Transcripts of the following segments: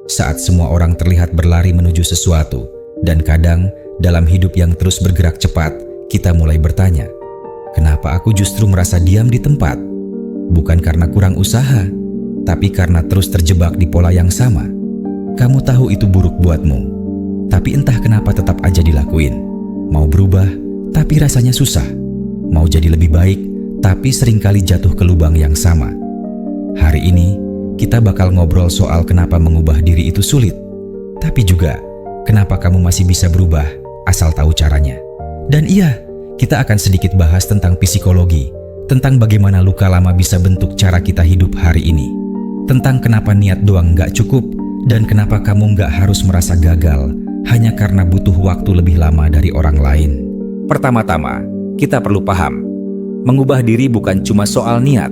Saat semua orang terlihat berlari menuju sesuatu, dan kadang dalam hidup yang terus bergerak cepat, kita mulai bertanya, kenapa aku justru merasa diam di tempat? Bukan karena kurang usaha, tapi karena terus terjebak di pola yang sama. Kamu tahu itu buruk buatmu, tapi entah kenapa tetap aja dilakuin. Mau berubah, tapi rasanya susah. Mau jadi lebih baik, tapi seringkali jatuh ke lubang yang sama. Hari ini, kita bakal ngobrol soal kenapa mengubah diri itu sulit, tapi juga kenapa kamu masih bisa berubah asal tahu caranya. Dan iya, kita akan sedikit bahas tentang psikologi, tentang bagaimana luka lama bisa bentuk cara kita hidup hari ini, tentang kenapa niat doang nggak cukup, dan kenapa kamu nggak harus merasa gagal hanya karena butuh waktu lebih lama dari orang lain. Pertama-tama, kita perlu paham, mengubah diri bukan cuma soal niat,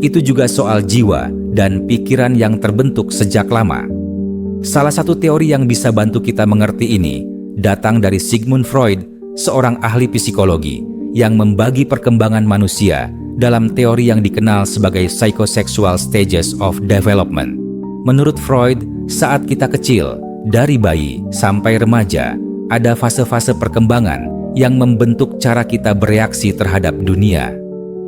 itu juga soal jiwa dan pikiran yang terbentuk sejak lama. Salah satu teori yang bisa bantu kita mengerti ini datang dari Sigmund Freud, seorang ahli psikologi yang membagi perkembangan manusia dalam teori yang dikenal sebagai psychosexual stages of development. Menurut Freud, saat kita kecil, dari bayi sampai remaja, ada fase-fase perkembangan yang membentuk cara kita bereaksi terhadap dunia.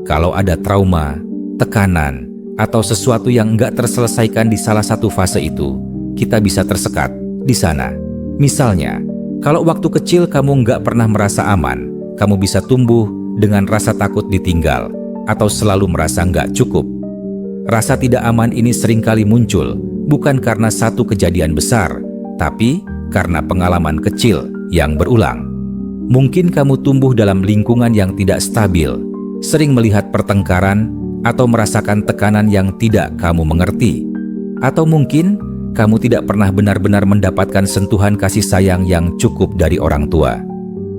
Kalau ada trauma, tekanan, atau sesuatu yang nggak terselesaikan di salah satu fase itu, kita bisa tersekat di sana. Misalnya, kalau waktu kecil kamu nggak pernah merasa aman, kamu bisa tumbuh dengan rasa takut ditinggal atau selalu merasa nggak cukup. Rasa tidak aman ini seringkali muncul bukan karena satu kejadian besar, tapi karena pengalaman kecil yang berulang. Mungkin kamu tumbuh dalam lingkungan yang tidak stabil, sering melihat pertengkaran atau merasakan tekanan yang tidak kamu mengerti. Atau mungkin kamu tidak pernah benar-benar mendapatkan sentuhan kasih sayang yang cukup dari orang tua.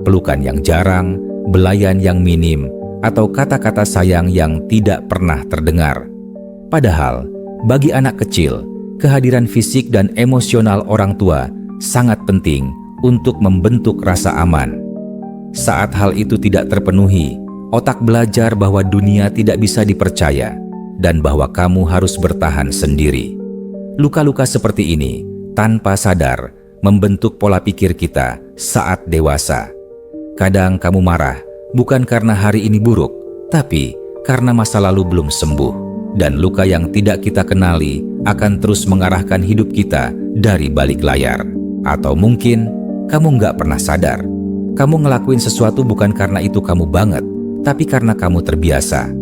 Pelukan yang jarang, belayan yang minim, atau kata-kata sayang yang tidak pernah terdengar. Padahal, bagi anak kecil, kehadiran fisik dan emosional orang tua sangat penting untuk membentuk rasa aman. Saat hal itu tidak terpenuhi, otak belajar bahwa dunia tidak bisa dipercaya dan bahwa kamu harus bertahan sendiri. Luka-luka seperti ini, tanpa sadar, membentuk pola pikir kita saat dewasa. Kadang kamu marah, bukan karena hari ini buruk, tapi karena masa lalu belum sembuh. Dan luka yang tidak kita kenali akan terus mengarahkan hidup kita dari balik layar. Atau mungkin kamu nggak pernah sadar. Kamu ngelakuin sesuatu bukan karena itu kamu banget, tapi karena kamu terbiasa.